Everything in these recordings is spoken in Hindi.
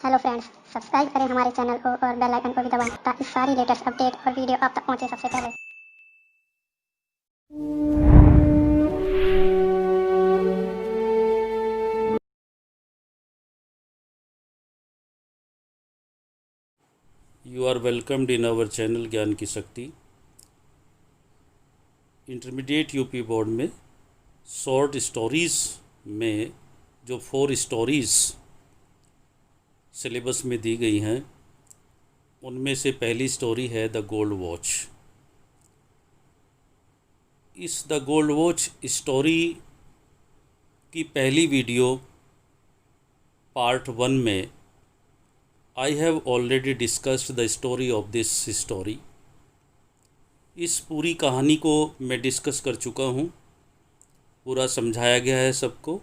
हेलो फ्रेंड्स, सब्सक्राइब करें हमारे चैनल को और बेल आइकन को भी दबाएं ताकि सारी लेटेस्ट अपडेट और वीडियो आप तक पहुंचे सबसे पहले। You are welcomed in our channel ज्ञान की शक्ति। इंटरमीडिएट यूपी बोर्ड में शॉर्ट स्टोरीज़ में जो 4 स्टोरीज़ सिलेबस में दी गई हैं उनमें से पहली स्टोरी है द गोल्ड वॉच। इस द गोल्ड वॉच स्टोरी की पहली वीडियो पार्ट 1 में I have already discussed the story of this story. इस पूरी कहानी को मैं डिस्कस कर चुका हूँ, पूरा समझाया गया है सबको।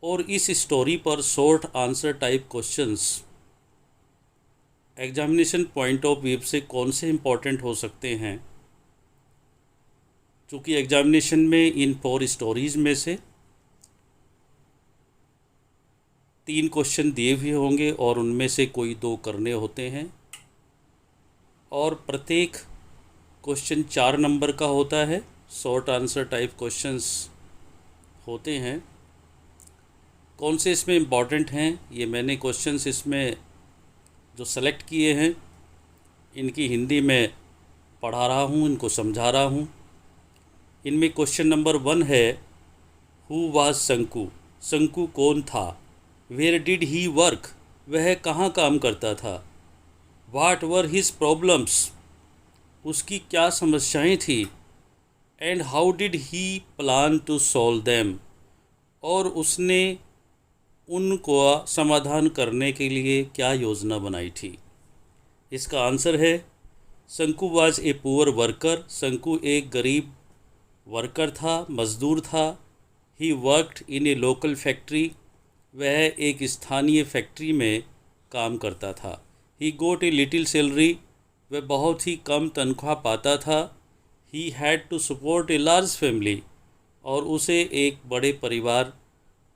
और इस स्टोरी पर short answer type questions examination point of view से कौन से इम्पोर्टेंट हो सकते हैं, चूँकि एग्जामिनेशन में इन 4 स्टोरीज़ में से 3 क्वेश्चन दिए हुए होंगे और उनमें से कोई 2 करने होते हैं और प्रत्येक क्वेश्चन 4 नंबर का होता है। शॉर्ट आंसर टाइप क्वेश्चंस होते हैं। कौन से इसमें इम्पॉर्टेंट हैं, ये मैंने क्वेश्चंस इसमें जो सेलेक्ट किए हैं इनकी हिंदी में पढ़ा रहा हूँ, इनको समझा रहा हूँ। इनमें क्वेश्चन नंबर 1 है, हु वाज शंकु? शंकु कौन था? Where did he work? वह कहाँ काम करता था? What were his problems? उसकी क्या समस्याएं थी? And how did he plan to solve them? और उसने उनको समाधान करने के लिए क्या योजना बनाई थी? इसका आंसर है, Shanku was a poor worker. शंकु एक गरीब वर्कर था, मज़दूर था। He worked in a local factory. वह एक स्थानीय फैक्ट्री में काम करता था। He got a little salary. वह बहुत ही कम तनख्वाह पाता था। He had to support a large family. और उसे एक बड़े परिवार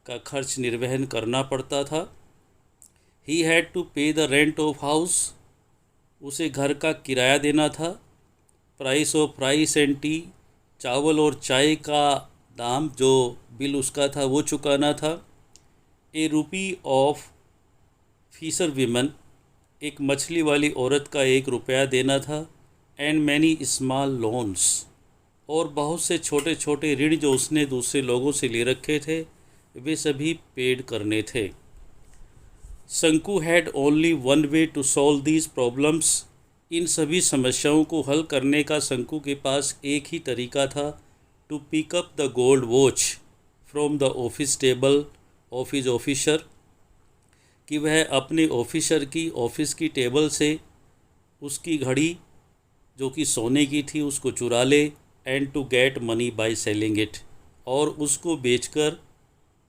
का खर्च निर्वहन करना पड़ता था। ही हैड टू पे द रेंट ऑफ हाउस। उसे घर का किराया देना था। Price of rice and T. चावल और चाय का दाम जो बिल उसका था वो चुकाना था। ए रूपी ऑफ फिशर वीमन। एक मछली वाली औरत का 1 रुपया देना था। And many small loans. और बहुत से छोटे छोटे ऋण जो उसने दूसरे लोगों से ले रखे थे वे सभी पेड करने थे। Shanku had only one way to solve these problems. इन सभी समस्याओं को हल करने का शंकु के पास एक ही तरीका था, to pick up the gold watch from the office table of his officer. कि वह अपने ऑफिस की टेबल से उसकी घड़ी जो कि सोने की थी उसको चुरा ले। And to get money by selling it. और उसको बेचकर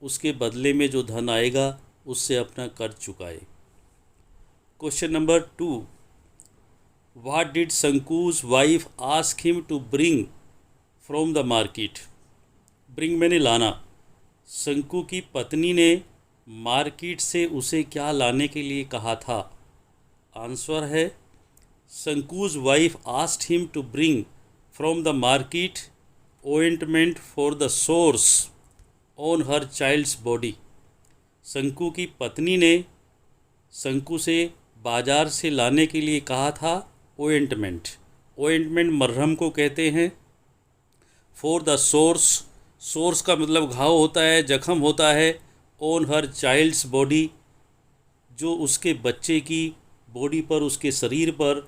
उसके बदले में जो धन आएगा उससे अपना कर्ज चुकाए। Question number 2, what did Shanku's wife ask him to bring from the market? Bring मैंने लाना। शंकु की पत्नी ने मार्केट से उसे क्या लाने के लिए कहा था? आंसर है, Shanku's wife asked him to bring from the market ointment for the sores on her child's body. Shanku की पत्नी ने शंकु से बाजार से लाने के लिए कहा था ओइंटमेंट। ओइंटमेंट मरहम को कहते हैं। फॉर द सोर्स, सोर्स का मतलब घाव होता है, जख्म होता है। ऑन हर चाइल्ड्स बॉडी, जो उसके बच्चे की बॉडी पर, उसके शरीर पर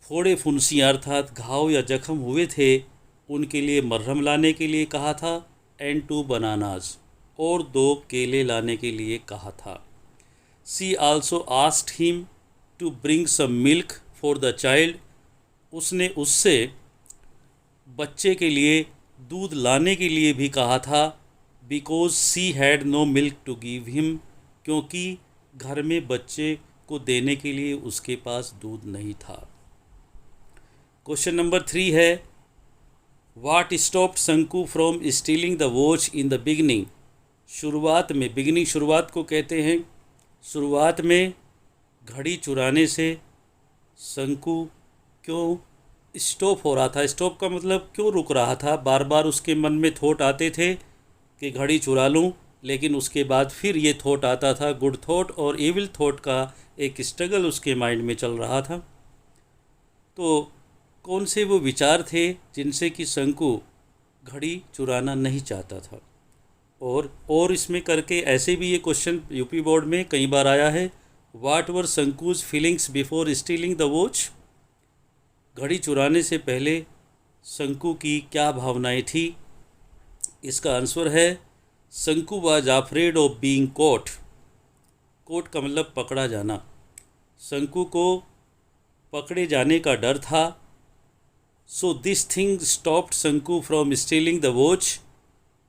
फोड़े फुंसियाँ अर्थात घाव या जख्म हुए थे, उनके लिए मरहम लाने के लिए कहा था। एंड 2 बनानाज, और 2 केले लाने के लिए कहा था। She also asked him to bring some milk for the child. उसने उससे बच्चे के लिए दूध लाने के लिए भी कहा था। Because she had no milk to give him, क्योंकि घर में बच्चे को देने के लिए उसके पास दूध नहीं था। क्वेश्चन नंबर 3 है, व्हाट स्टॉप्ड शंकु from stealing the watch in the beginning? शुरुआत में, बिगनिंग शुरुआत को कहते हैं। शुरुआत में घड़ी चुराने से शंकु क्यों स्टॉप हो रहा था? स्टॉप का मतलब क्यों रुक रहा था? बार बार उसके मन में थॉट आते थे कि घड़ी चुरा लूं, लेकिन उसके बाद फिर ये थॉट आता था, गुड थॉट और एविल थॉट का एक स्ट्रगल उसके माइंड में चल रहा था। तो कौन से वो विचार थे जिनसे कि शंकु घड़ी चुराना नहीं चाहता था? और इसमें करके ऐसे भी ये क्वेश्चन यूपी बोर्ड में कई बार आया है, what were Shanku's feelings before stealing the watch? घड़ी चुराने से पहले शंकु की क्या भावनाएं थी? इसका आंसर है Shanku was afraid of being caught. Caught का मतलब पकड़ा जाना। शंकु को पकड़े जाने का डर था। सो दिस थिंग स्टॉप्ड शंकु फ्रॉम स्टीलिंग द वॉच।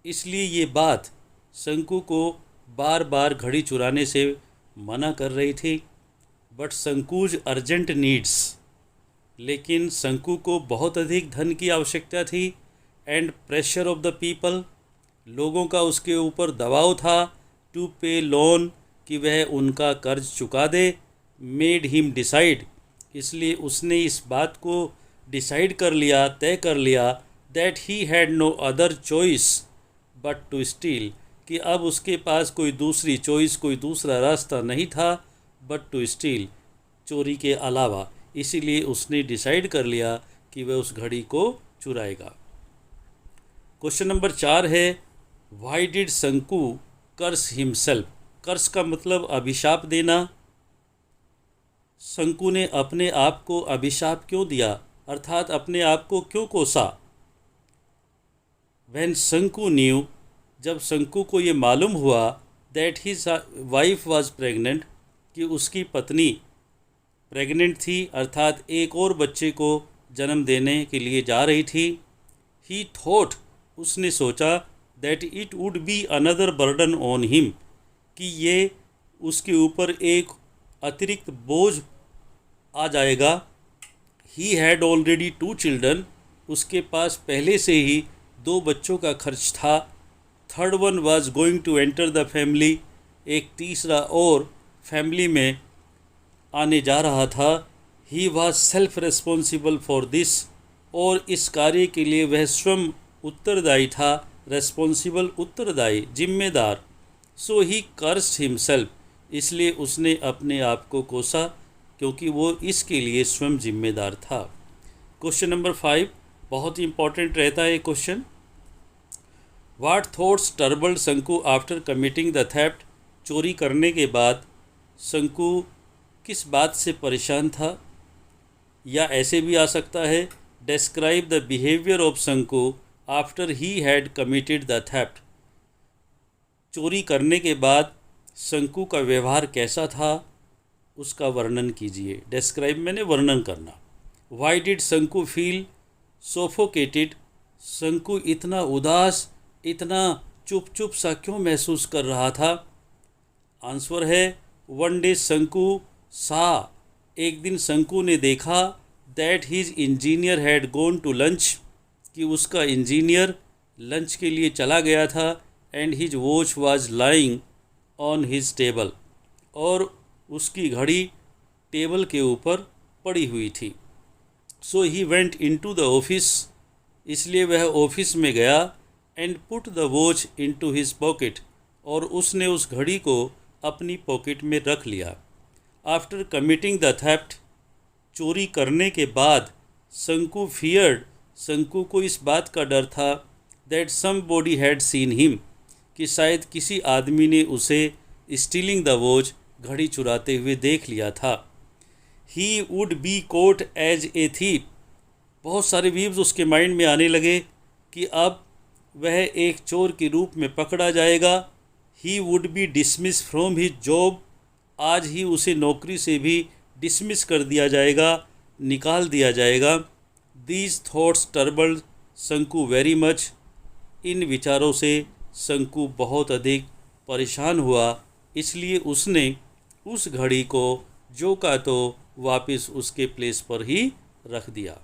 इसलिए ये बात शंकु को बार बार घड़ी चुराने से मना कर रही थी। बट शंकुज अर्जेंट नीड्स, लेकिन शंकु को बहुत अधिक धन की आवश्यकता थी। And pressure of the people, लोगों का उसके ऊपर दबाव था। टू पे लोन, कि वह उनका कर्ज चुका दे। मेड हिम डिसाइड, इसलिए उसने इस बात को डिसाइड कर लिया, तय कर लिया, that he had no other choice but to steal, कि अब उसके पास कोई दूसरी चॉइस, कोई दूसरा रास्ता नहीं था बट टू स्टील, चोरी के अलावा। इसीलिए उसने डिसाइड कर लिया कि वह उस घड़ी को चुराएगा। क्वेश्चन नंबर 4 है, व्हाई डिड शंकु कर्स हिमसेल्फ? कर्स का मतलब अभिशाप देना। शंकु ने अपने आप को अभिशाप क्यों दिया, अर्थात अपने आप को क्यों कोसा? व्हेन शंकु न्यू, जब शंकु को ये मालूम हुआ, that his wife was pregnant, कि उसकी पत्नी प्रेग्नेंट थी, अर्थात एक और बच्चे को जन्म देने के लिए जा रही थी। ही थॉट, उसने सोचा, that it would be another burden on him, कि ये उसके ऊपर एक अतिरिक्त बोझ आ जाएगा। ही हैड ऑलरेडी 2 चिल्ड्रन, उसके पास पहले से ही 2 बच्चों का खर्च था। Third one was going to enter the family, एक तीसरा और फैमिली में आने जा रहा था। He was self responsible for this, और इस कार्य के लिए वह स्वयं उत्तरदायी था। रेस्पॉन्सिबल उत्तरदायी, जिम्मेदार। सो ही कर्स्ड हिमसेल्फ, इसलिए उसने अपने आप को कोसा, क्योंकि वो इसके लिए स्वयं जिम्मेदार था। क्वेश्चन नंबर 5 बहुत ही इंपॉर्टेंट रहता है ये क्वेश्चन। व्हाट थॉट्स टर्बल्ड शंकु आफ्टर कमिटिंग द थेफ्ट? चोरी करने के बाद शंकु किस बात से परेशान था? या ऐसे भी आ सकता है, डिस्क्राइब द बिहेवियर ऑफ शंकु after he had committed the theft. चोरी करने के बाद शंकु का व्यवहार कैसा था, उसका वर्णन कीजिए। डिस्क्राइब मैंने वर्णन करना। व्हाई डिड शंकु फील सोफोकेटेड? शंकु इतना उदास, इतना चुप चुप सा क्यों महसूस कर रहा था? आंसर है, वन डे शंकु सा, एक दिन शंकु ने देखा, that his engineer had gone to lunch, कि उसका इंजीनियर लंच के लिए चला गया था। And his watch was lying on his table, और उसकी घड़ी टेबल के ऊपर पड़ी हुई थी। So he went into the office, इसलिए वह ऑफिस में गया। And put the watch into his pocket, और उसने उस घड़ी को अपनी पॉकेट में रख लिया। आफ्टर कमिटिंग द थेफ्ट, चोरी करने के बाद शंकु फियर्ड, शंकु को इस बात का डर था, that somebody had seen him, कि शायद किसी आदमी ने उसे स्टीलिंग द वॉच, घड़ी चुराते हुए देख लिया था। He would be caught as a thief, बहुत सारे व्यूज उसके माइंड में आने लगे कि अब वह एक चोर के रूप में पकड़ा जाएगा। ही would B dismiss from his job, आज ही उसे नौकरी से भी डिसमिस कर दिया जाएगा, निकाल दिया जाएगा। दीज थॉट्स टर्बल्ड शंकु वेरी मच, इन विचारों से शंकु बहुत अधिक परेशान हुआ, इसलिए उसने उस घड़ी को जो का तो वापस उसके प्लेस पर ही रख दिया।